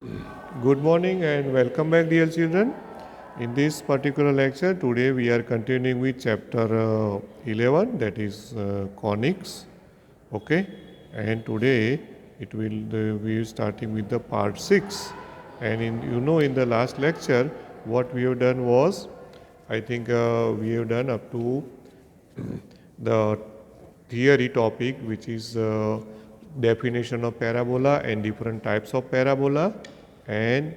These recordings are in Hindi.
Good morning and welcome back, dear children. In this particular lecture, today we are continuing with chapter 11, that is conics. Okay, and today it will we are starting with the part 6. And in the last lecture, what we have done was, I think we have done up to the theory topic, which is definition of parabola and different types of parabola, and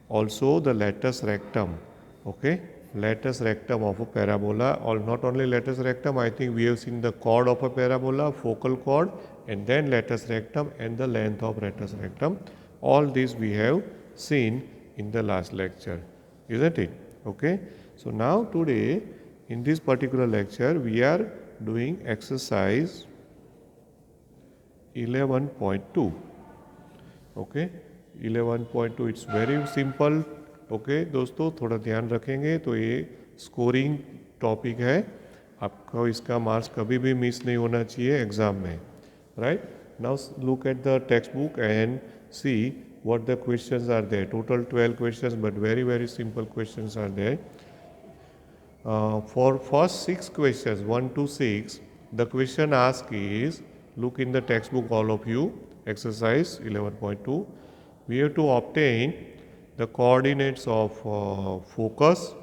also the latus rectum. Okay, latus rectum of a parabola, or not only latus rectum, I think we have seen the chord of a parabola, focal chord, and then latus rectum and the length of latus rectum. All these we have seen in the last lecture, isn't it? Okay, so now today in this particular lecture we are doing exercise 11.2. Okay, 11.2 it's very simple. Okay दोस्तों, थोड़ा ध्यान रखेंगे तो ये स्कोरिंग टॉपिक है, आपको इसका मार्क्स कभी भी मिस नहीं होना चाहिए एग्जाम में. Right now look at the text book and see what the questions are there. Total 12 questions, but very simple questions are there. For first 6 questions, 1 to 6, the question asked is, look in the textbook all of you, exercise 11.2. We have to obtain the coordinates of focus,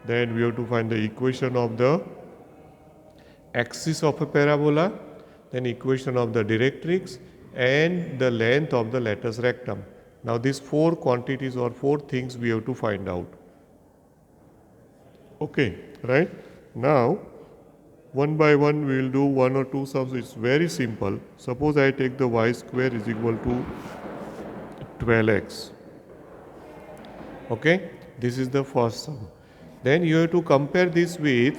then we have to find the equation of the axis of a parabola, then equation of the directrix and the length of the latus rectum. Now these 4 quantities or 4 things we have to find out. Okay, right? Now, one by one we will do 1 or 2 sums. It's very simple. Suppose I take the y square is equal to 12x. Okay, this is the first sum. Then you have to compare this with,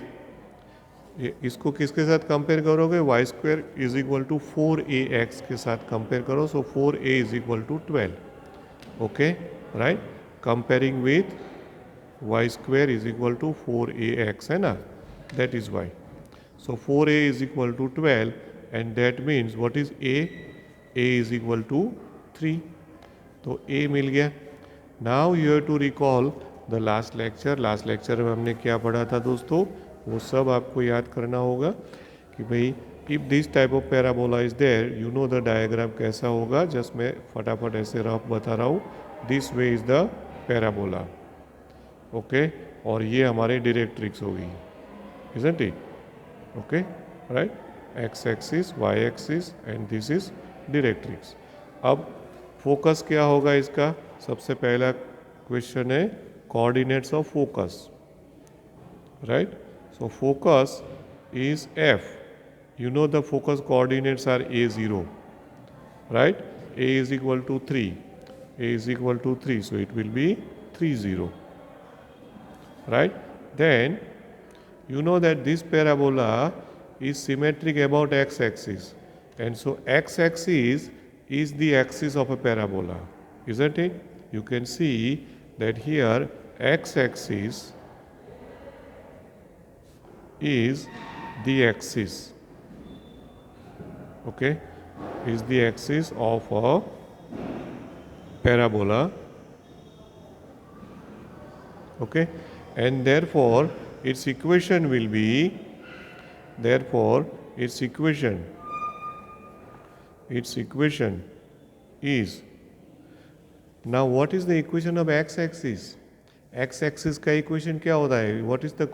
इसको किसके साथ कंपेयर करोगे? y square is equal to 4ax के साथ कंपेयर करो. So 4a is equal to 12. Okay, right? Comparing with y square is equal to 4ax है ना, that is y. So 4a is equal to 12 and that means what is a? A is equal to 3. तो a मिल गया. Now you have to recall the last lecture. Last lecture में हमने क्या पढ़ा था दोस्तों, वो सब आपको याद करना होगा कि भाई if this type of parabola is there, you know the diagram कैसा होगा. जस्ट मैं फटाफट ऐसे रफ बता रहा हूँ. This way is the parabola. Okay, और ये हमारे डायरेक्ट्रिक्स होगी, isn't it? Okay, right, X axis, Y axis and this is directrix. अब फोकस क्या होगा इसका? सबसे पहला क्वेश्चन है coordinates of focus. Right, so focus is F. You know the focus coordinates are a0. Right, a is equal to 3. a is equal to 3, so it will be 3 0. Right, then you know that this parabola is symmetric about x-axis, and so x-axis is the axis of a parabola, isn't it? You can see that here x-axis is the axis, okay, is the axis of a parabola, okay, and therefore its equation will be, its equation is, now what is the equation of x-axis? x-axis का equation क्या होता है? What is the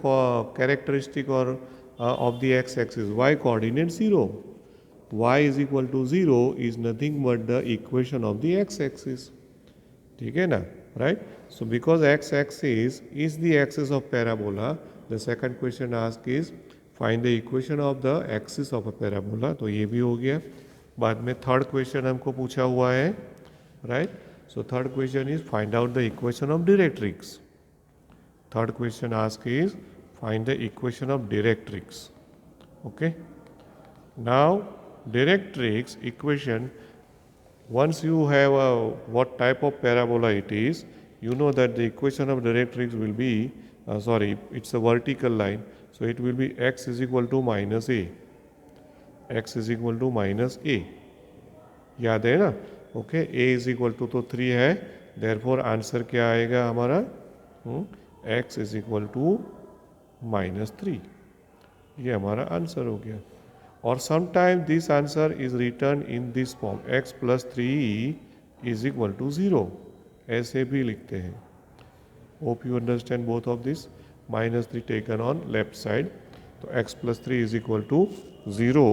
characteristic or of the x-axis? y coordinate 0. y is equal to 0 is nothing but the equation of the x-axis. ठीक है ना, right? So because x-axis is the axis of parabola, the second question asked is find the equation of the axis of a parabola. तो ये भी हो गया. बाद में थर्ड क्वेश्चन हमको पूछा हुआ है, right? So third question is find out the equation of directrix. Third question asked is find the equation of directrix. Okay. Now directrix equation, once you have what type of parabola it is, you know that the equation of directrix will be, it's a vertical line, so it will be x is equal to minus a. x is equal to minus a. याद है ना? Okay, A is equal to तो 3 है, देयरफॉर आंसर क्या आएगा हमारा, एक्स इज इक्वल टू -3, ये हमारा आंसर हो गया। और sometime this answer is written in this form, X plus 3 is equal to 0, ऐसे भी लिखते हैं। Hope you understand both of this, -3 taken on left side, तो x plus 3 is equal to 0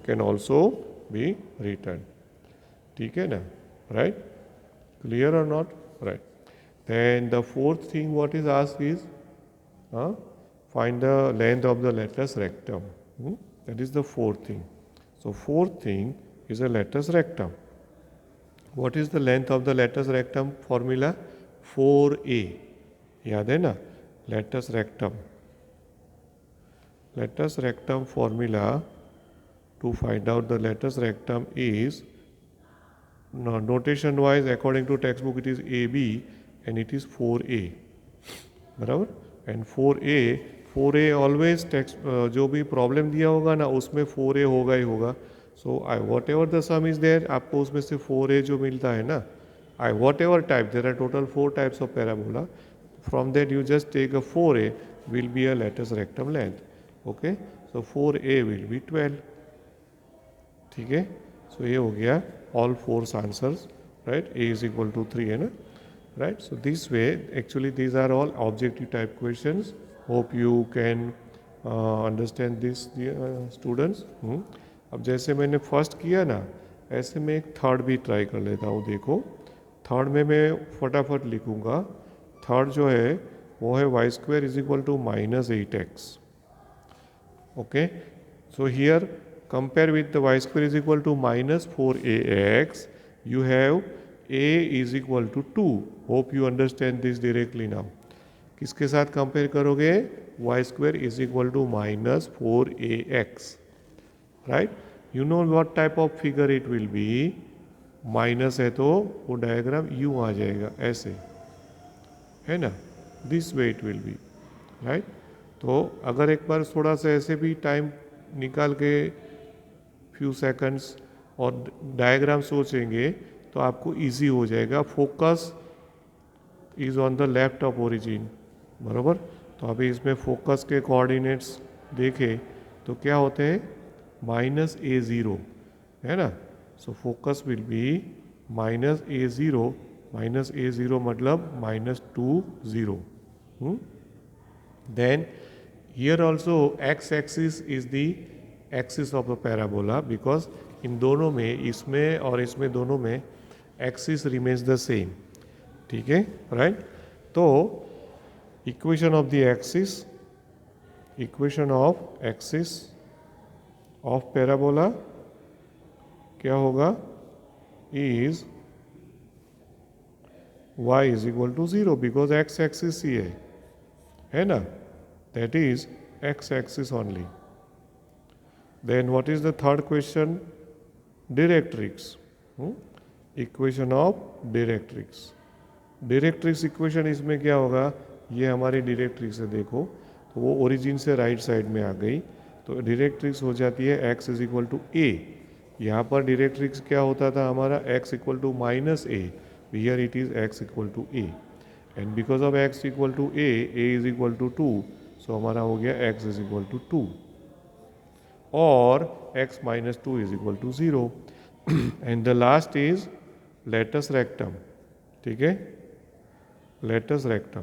can also be written, ठीक है ना, right? Clear or not? Right. Then the fourth thing what is asked is find the length of the latus rectum. That is the fourth thing. So fourth thing is a latus rectum. What is the length of the latus rectum formula? 4a, याद है ना, latus rectum. Latus rectum formula to find out the latus rectum is, notation wise according to textbook it is AB and it is 4A, बराबर। एंड 4A ऑलवेज टेक्स्ट जो भी प्रॉब्लम दिया होगा ना उसमें 4A होगा ही होगा। So I whatever the sum is there, आपको उसमें से 4A जो मिलता है ना, I whatever type, there are total 4 types of parabola, from that you just take a 4A will be a latus rectum length, okay. So 4A will be 12, ठीक है। सो ये हो गया all 4 answers, right. A is equal to 3 है ना, right? So this way actually these are all objective type questions. Hope you can understand this, students. अब जैसे मैंने फर्स्ट किया ना, ऐसे मैं एक थर्ड भी ट्राई कर लेता हूँ। देखो थर्ड में मैं फटाफट लिखूँगा। थर्ड जो है वो है Y square is equal to -8x, okay. So here compare with the Y square is equal to -4ax, you have a is equal to 2. Hope you understand this directly now. किसके साथ कंपेयर करोगे? y square is equal to -4ax, right? You know what type of figure it will be. Minus है तो वो डायग्राम यूँ आ जाएगा, ऐसे है ना, this way it will B, right. तो अगर एक बार थोड़ा सा ऐसे भी टाइम निकाल के फ्यू सेकंड्स और डायग्राम सोचेंगे तो आपको इजी हो जाएगा। Focus is on the left of origin, बराबर। तो अभी इसमें फोकस के कोऑर्डिनेट्स देखें तो क्या होते हैं, -a0 है ना। So focus will be -a0, -a0 मतलब -2 0। Then here also x axis is the axis of the parabola, because इन दोनों में, इसमें और इसमें दोनों में एक्सिस रिमेन्स द सेम, ठीक है, राइट। तो equation of the axis, equation of axis of parabola क्या होगा, is y is equal to 0, because x axis ही है ना, that is x axis only. Then what is the third question, directrix, equation of directrix. Directrix equation इसमें क्या होगा, ये हमारी डायरेक्ट्रिक्स है, देखो तो वो ओरिजिन से राइट साइड में आ गई, तो डायरेक्ट्रिक्स हो जाती है x is equal to a। यहाँ पर डायरेक्ट्रिक्स क्या होता था हमारा, x equal to -a, here it is x equal to a, and because of x equal to a is equal to 2, so हमारा हो गया x इज इक्वल टू 2 और x minus 2 is equal to 0। And the last is latus rectum, ठीक है, लेटस रेक्टम।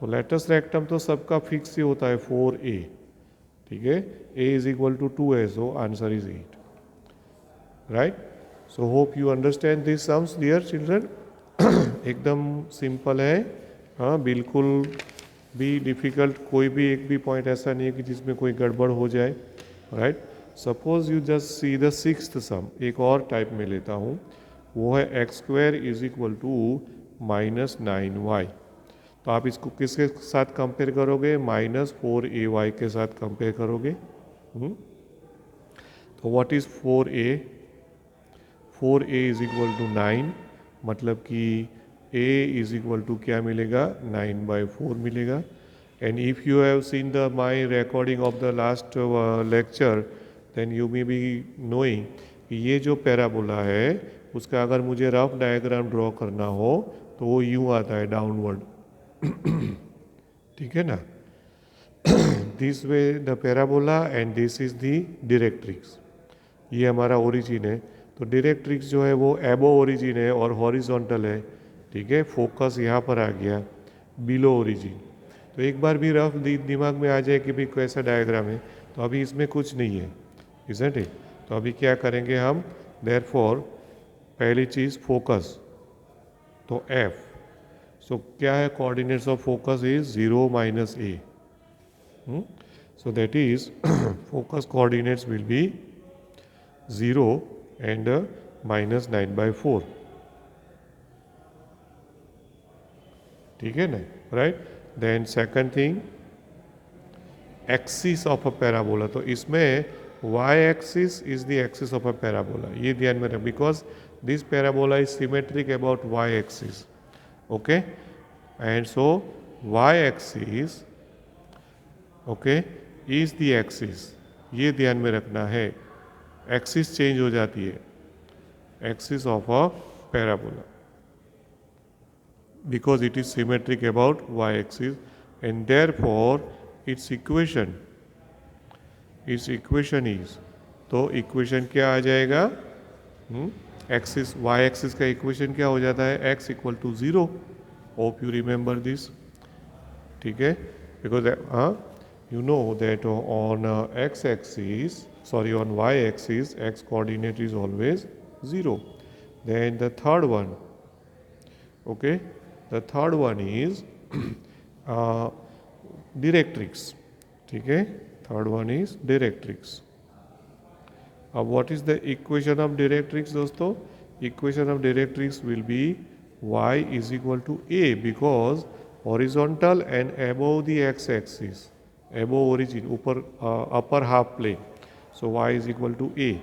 तो लेटस रेक्टम तो सबका फिक्स ही होता है 4a, ठीक है। a इज इक्वल टू 2 है, so answer is 8, right. So hope you understand this sums dear children. एकदम सिंपल है, हाँ, बिल्कुल भी डिफ़िकल्ट कोई भी एक भी पॉइंट ऐसा नहीं है कि जिसमें कोई गड़बड़ हो जाए, right. Suppose you just see the sixth sum, एक और टाइप में लेता हूँ, वो है x square is equal to -9y। तो आप इसको किसके साथ कंपेयर करोगे, -4ay के साथ कंपेयर करोगे। तो what is 4a, 4a is equal to 9, मतलब कि a इज इक्वल टू क्या मिलेगा, 9/4 मिलेगा। And if you have seen my recording of the last lecture, then you may be knowing ये जो पैराबोला है उसका अगर मुझे रफ डायग्राम ड्रॉ करना हो तो वो यूं आता है डाउनवर्ड, ठीक है ना। This way the parabola and this is the directrix, ये हमारा ओरिजिन है। तो डायरेक्ट्रिक्स जो है वो एबो ओरिजिन है और हॉरिजॉन्टल है, ठीक है। फोकस यहाँ पर आ गया बिलो ओरिजिन। तो एक बार भी रफ दिमाग में आ जाए कि भाई कैसा डायग्राम है, तो अभी इसमें कुछ नहीं है, इज़न्ट इट। तो अभी क्या करेंगे हम, देयरफॉर पहली चीज़ फोकस, तो एफ। सो क्या है coordinates of focus is 0 minus A. So that is focus coordinates will be 0 and minus 9/4, ठीक है ना, right. Then second thing, axis of a parabola. तो इसमें y axis is the axis of a parabola, ये ध्यान में रखें, because this parabola is symmetric about y axis, okay. And so y axis, okay, is the axis, ये ध्यान में रखना है। एक्सिस चेंज हो जाती है, axis of a parabola, because it is symmetric about y axis, and therefore its equation is, तो इक्वेशन क्या आ जाएगा, एक्सिस y एक्सिस का इक्वेशन क्या हो जाता है, x equal to 0। Hope you remember this, ठीक है। Because you know that on x axis, sorry, on y axis x coordinate is always 0. Then the third one, okay, the third one is directrix, ठीक है। Third one is directrix. अब what is the equation of directrix दोस्तों, equation of directrix will be y is equal to a, because horizontal and above the x axis, above origin, ऊपर upper half plane, so y is equal to a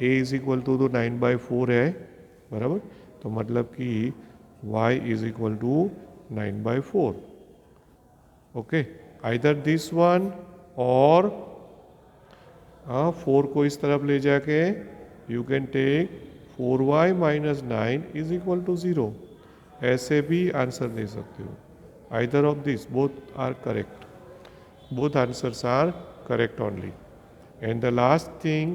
is equal to 9/4 है, बराबर। तो मतलब कि y is equal to 9/4, okay. Either this one और 4 को इस तरफ ले जाके you can take 4y minus 9 is equal to 0, ऐसे भी आंसर दे सकते हो। Either of this, both are correct, both answers are correct only. And the last thing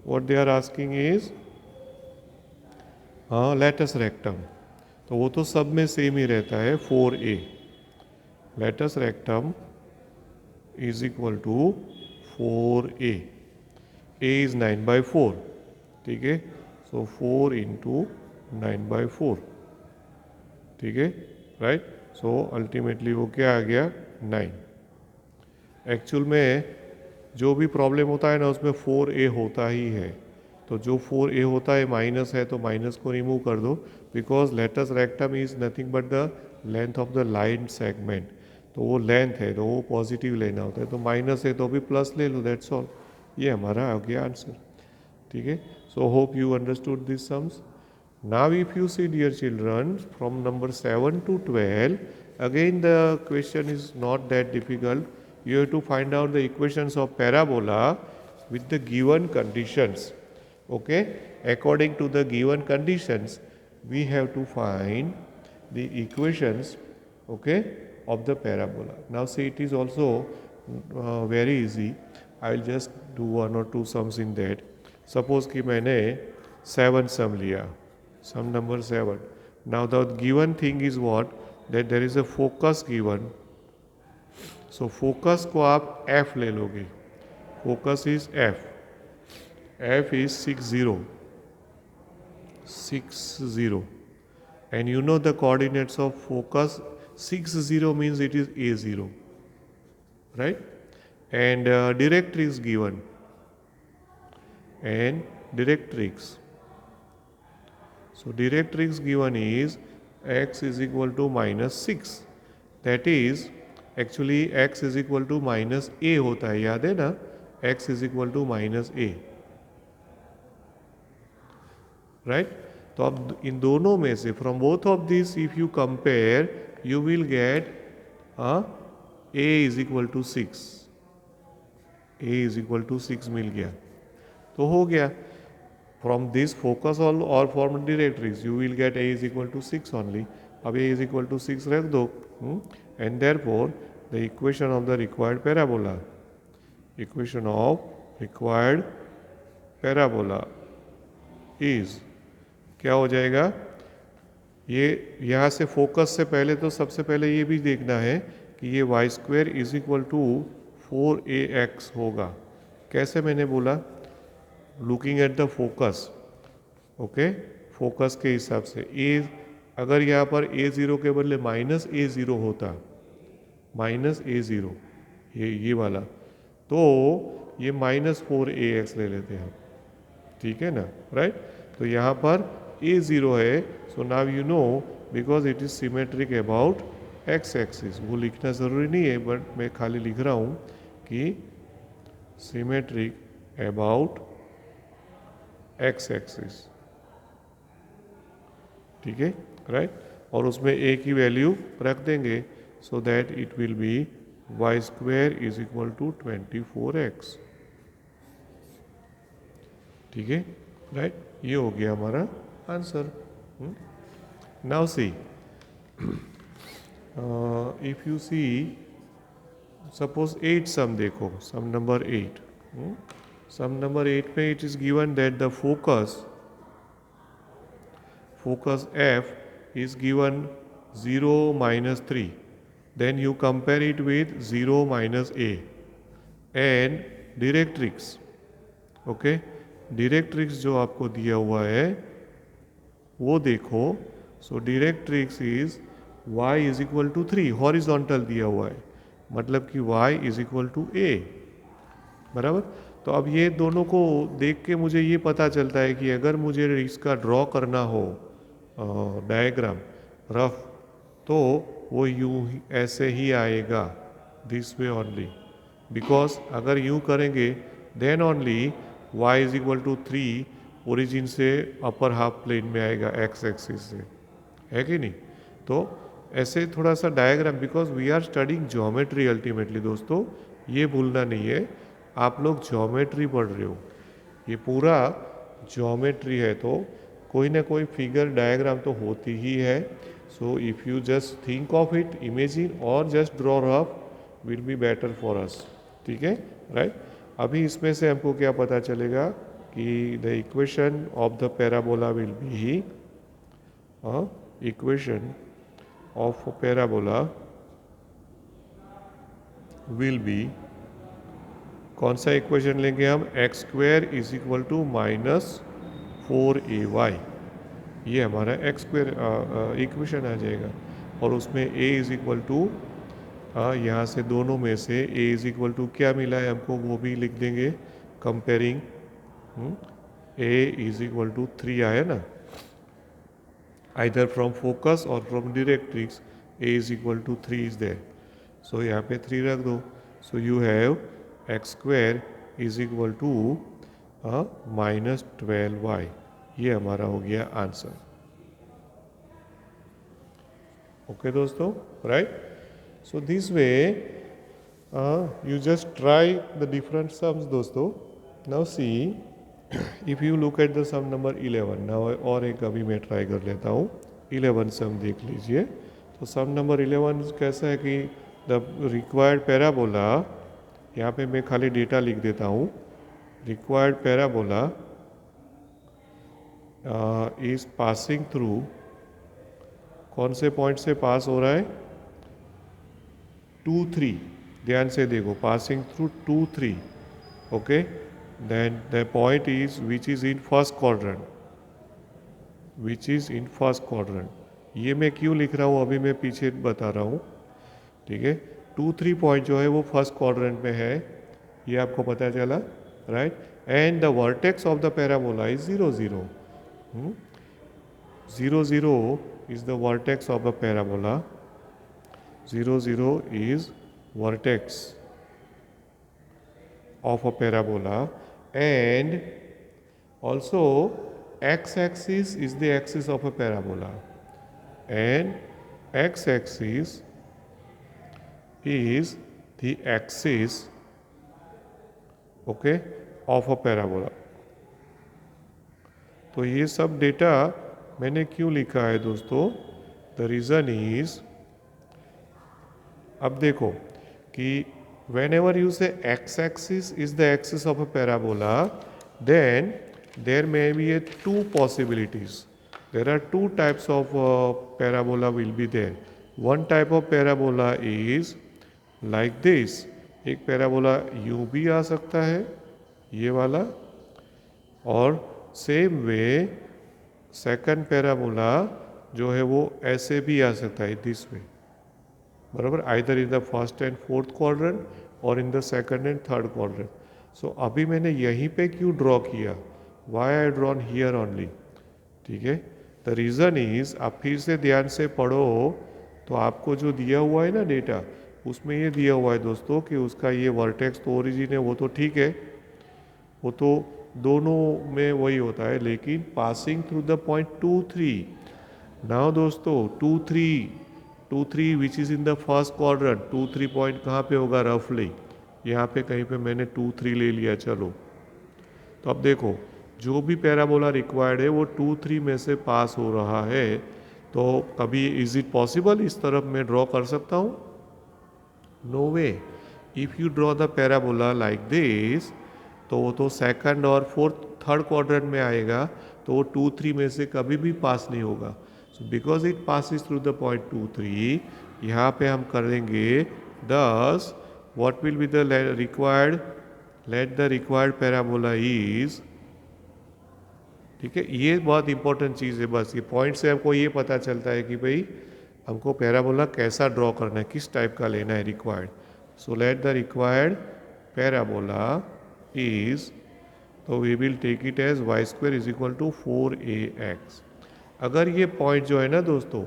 what they are asking is latus rectum, तो वो तो सब में सेम ही रहता है 4a, latus rectum is equal to 4a, a is 9/4, ठीक है। सो 4 इंटू 9/4, ठीक है, राइट। सो अल्टीमेटली वो क्या आ गया, 9। एक्चुअल में जो भी प्रॉब्लम होता है ना उसमें 4a होता ही है, तो जो 4a होता है माइनस है तो माइनस को रिमूव कर दो, because latus rectum is nothing but the length of the line segment, तो वो लेंथ है तो वो पॉजिटिव लेना होता है, तो माइनस है तो भी प्लस ले लो, दैट्स ऑल। ये हमारा आ गया आंसर, ठीक है। So hope you understood this sums. Now if you see dear children from number 7 to 12, again the question is not that difficult. You have to find out the equations of parabola with the given conditions, okay. According to the given conditions we have to find the equations, okay, of the parabola. Now see, it is also very easy. I will just do 1 or 2 sums in that. Suppose कि मैंने 7 sum लिया, sum number 7. Now the given thing is what, that there is a focus given. So focus को आप f ले लोगे, focus is f is 6 0, and you know the coordinates of focus, 6 0 means it is a0, right. And directrix given, and directrix, so directrix given is x is equal to -6, that is actually x is equal to minus a होता है, याद है ना, x is equal to -a, right. तो अब इन दोनों में से from both of this if you compare you will get a is equal to 6, a is equal to 6 मिल गया, तो हो गया। from this focus or from directrix you will get a is equal to 6 only. अब a is equal to 6 रख दो, and therefore the equation of the required parabola is क्या हो जाएगा? ये यहाँ से फोकस से पहले तो सबसे पहले ये भी देखना है कि ये Y square is equal to 4ax होगा. कैसे मैंने बोला? Looking at the focus. Okay, focus के हिसाब से ए, अगर यहाँ पर a0 के बदले -a0 होता, -a0 ये वाला, तो ये -4ax ले लेते हैं, ठीक है ना, राइट. तो यहाँ पर a0 है, so now you know because it is symmetric about x axis. वो लिखना ज़रूरी नहीं है, बट मैं खाली लिख रहा हूँ कि सिमेट्रिक अबाउट x एक्सिस, ठीक है, राइट. और उसमें a की वैल्यू रख देंगे so that it will be Y square is equal to 24x, ठीक है, राइट. ये हो गया हमारा answer. Now see, if you see suppose 8 sum देखो, सम नंबर 8. सम नंबर 8 में it is given that the focus f is given 0 -3. Then you compare it with 0 -a and directrix. Okay, directrix जो आपको दिया हुआ है वो देखो. So directrix is y is equal to 3, horizontal दिया हुआ है, मतलब कि y is equal to a, बराबर. तो अब ये दोनों को देख के मुझे ये पता चलता है कि अगर मुझे इसका ड्रॉ करना हो डायग्राम रफ, तो वो यूँ ऐसे ही आएगा, दिस वे ओनली. बिकॉज अगर यूँ करेंगे then only y is equal to 3 origin से अपर हाफ प्लेन में आएगा x एक्सिस से, है कि नहीं. तो ऐसे थोड़ा सा diagram, because we are studying geometry ultimately दोस्तों, ये भूलना नहीं है, आप लोग ज्योमेट्री पढ़ रहे हो, ये पूरा ज्योमेट्री है, तो कोई ना कोई फिगर डायग्राम तो होती ही है. So if you just think of it, imagine और just draw rough will be better for us, ठीक है, राइट. अभी इसमें से हमको क्या पता चलेगा कि the equation of the parabola will be equation of parabola will be, कौन सा इक्वेशन लेंगे हम? x² is equal to -4ay, ये हमारा x² इक्वेशन आ जाएगा. और उसमें a इज इक्वल टू, यहाँ से दोनों में से a इज इक्वल टू क्या मिला है हमको वो भी लिख देंगे. Comparing a is equal to 3 आया ना, आइदर फ्रॉम फोकस और from directrix a is equal to 3 is there. So यहाँ पे 3 रख दो. So you have x² is equal to -12y. ये हमारा हो गया आंसर. ओके दोस्तों, right. So this way you just try the different sums दोस्तों. Now see, if you look at the sum number 11. Now और एक अभी मैं ट्राई कर लेता हूँ. 11 सम देख लीजिए. तो सम नंबर 11 कैसा है कि द रिक्वायर्ड पैराबोला, यहाँ पे मैं खाली डेटा लिख देता हूँ. Required parabola is passing through, कौन से पॉइंट से पास हो रहा है? 2, 3. ध्यान से देखो, passing through 2, 3. Okay, then the point is which is in first quadrant, which is in first quadrant. ये मैं क्यों लिख रहा हूँ अभी मैं पीछे बता रहा हूँ, ठीक है. 2, 3 पॉइंट जो है वो फर्स्ट क्वाड्रेंट में है, ये आपको पता चला, right. And the vertex of the parabola is 0, 0. 0, 0 is the vertex of the parabola. 0, 0 is vertex of a parabola, and also x-axis is the axis of a parabola, and x-axis is the axis, okay, of a parabola. तो ये सब डेटा मैंने क्यों लिखा है दोस्तों? द रीज़न इज, अब देखो कि whenever you say x-axis is the axis of a parabola, then there may be a two possibilities. There are two types of parabola will be there. One type of parabola is like this. एक पैराबोला यूं भी आ सकता है, ये वाला, और सेम वे सेकंड पैराबोला जो है वो ऐसे भी आ सकता है, दिस वे, बराबर, either in the first and fourth quadrant और in the second and third quadrant. So अभी मैंने यहीं पे क्यों ड्रॉ किया? Why I drawn here only. ठीक है, द रीज़न इज, आप फिर से ध्यान से पढ़ो तो आपको जो दिया हुआ है ना डेटा, उसमें ये दिया हुआ है दोस्तों कि उसका ये वर्टेक्स तो ओरिजिन है, वो तो ठीक है, वो तो दोनों में वही होता है, लेकिन passing through the point 2 3. Now दोस्तों 2 3 which is in the first quadrant, 2 3 point कहाँ पे होगा? रफली यहाँ पे कहीं पे मैंने 2 3 ले लिया. चलो, तो अब देखो जो भी पैराबोला रिक्वायर्ड है वो 2 3 में से पास हो रहा है. तो कभी इज इट पॉसिबल इस तरफ मैं ड्रॉ कर सकता हूँ? No way. If you draw the parabola like this, तो वो तो सेकंड और फोर्थ थर्ड क्वाड्रेंट में आएगा, तो वो 2 3 में से कभी भी पास नहीं होगा. So because it passes through the point 2 3, यहाँ पे हम करेंगे 10. What will be the required, late the required parabola is, ठीक है, ये बहुत इंपॉर्टेंट चीज़ है. बस ये पॉइंट से हमको ये पता चलता है कि भाई हमको पैराबोला कैसा ड्रॉ करना है, किस टाइप का लेना है required. So let the required parabola is, तो we will take it as y square is equal to 4ax. अगर ये पॉइंट जो है ना दोस्तों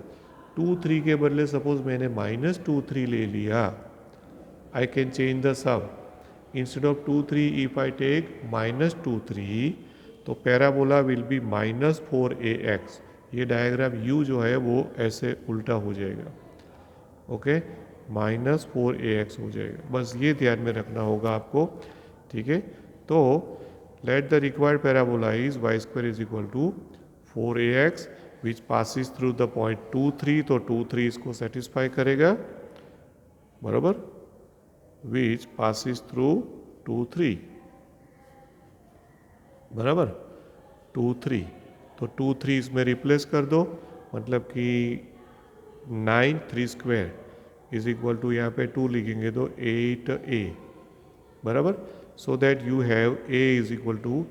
2 3 के बदले सपोज मैंने -2 3 ले लिया, I can change the sum. Instead of 2 3 if I take -2 3, तो पैराबोला विल बी -4ax. ये डायग्राम U जो है वो ऐसे उल्टा हो जाएगा. ओके, -4ax हो जाएगा. बस ये ध्यान में रखना होगा आपको. ठीक है, तो let the required parabola is Y square is equal to 4ax which passes through the point 2 3, तो 2 3 इसको सेटिस्फाई करेगा, बराबर, विच पासिस थ्रू 2 3, बराबर, 2 3. तो 2 3 इसमें रिप्लेस कर दो, मतलब कि 9 3 स्क्वायर इज इक्वल टू, यहाँ पे 2 लिखेंगे तो 8a, बराबर. So that you have a is equal to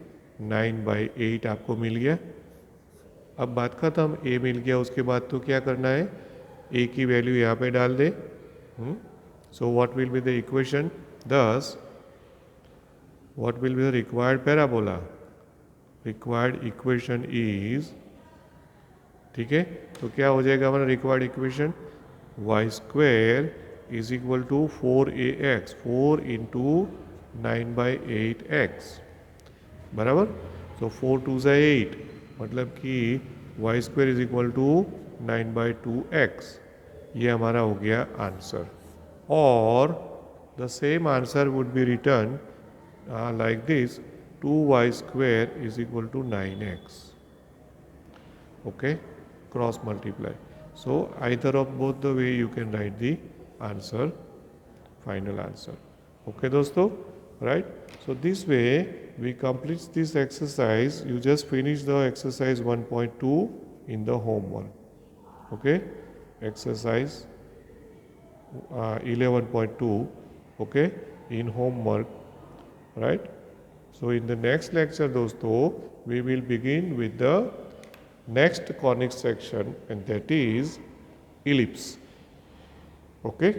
9/8 आपको मिल गया. अब बात खत्म, a मिल गया, उसके बाद तो क्या करना है, a की वैल्यू यहाँ पे डाल दे. So what will be the equation? thus what will be the required parabola? Required equation is, ठीक है, तो क्या हो जाएगा हमारा required equation? Y square is equal to 4ax, 4 into 9/8x, बराबर. तो 4 2 ज़ा 8, मतलब कि Y square is equal to 9/2x. ये हमारा हो गया आंसर. और the same answer would be written like this, 2y square is equal to 9x. Okay, cross multiply. So either of both the way you can write the answer, final answer. Okay दोस्तों, right? So this way we complete this exercise. You just finish the exercise 1.2 in the homework. Okay, exercise 11.2, okay, in homework. Right? So in the next lecture दोस्तों we will begin with the next conic section, and that is ellipse. Okay,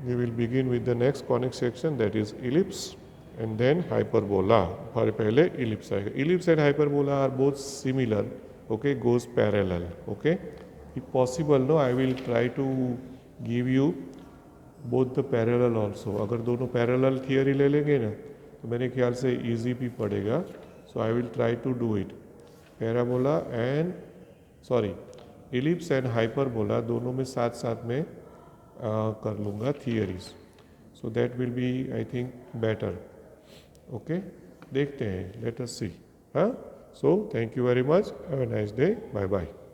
we will begin with the next conic section, that is ellipse, and then hyperbola. पहले ellipse आएगा. Ellipse and hyperbola are both similar. Okay, goes parallel. Okay, if possible no, I will try to give you both the parallel also. अगर दोनों parallel theory ले लेंगे ना, तो मेरे ख्याल से इजी भी पड़ेगा. So I will try to do it. Parabola and ellipse and hyperbola दोनों में साथ साथ में कर लूँगा theories. So that will be I think better. Okay, देखते हैं, लेट अस सी. हाँ, So thank you very much. Have a nice day. Bye bye.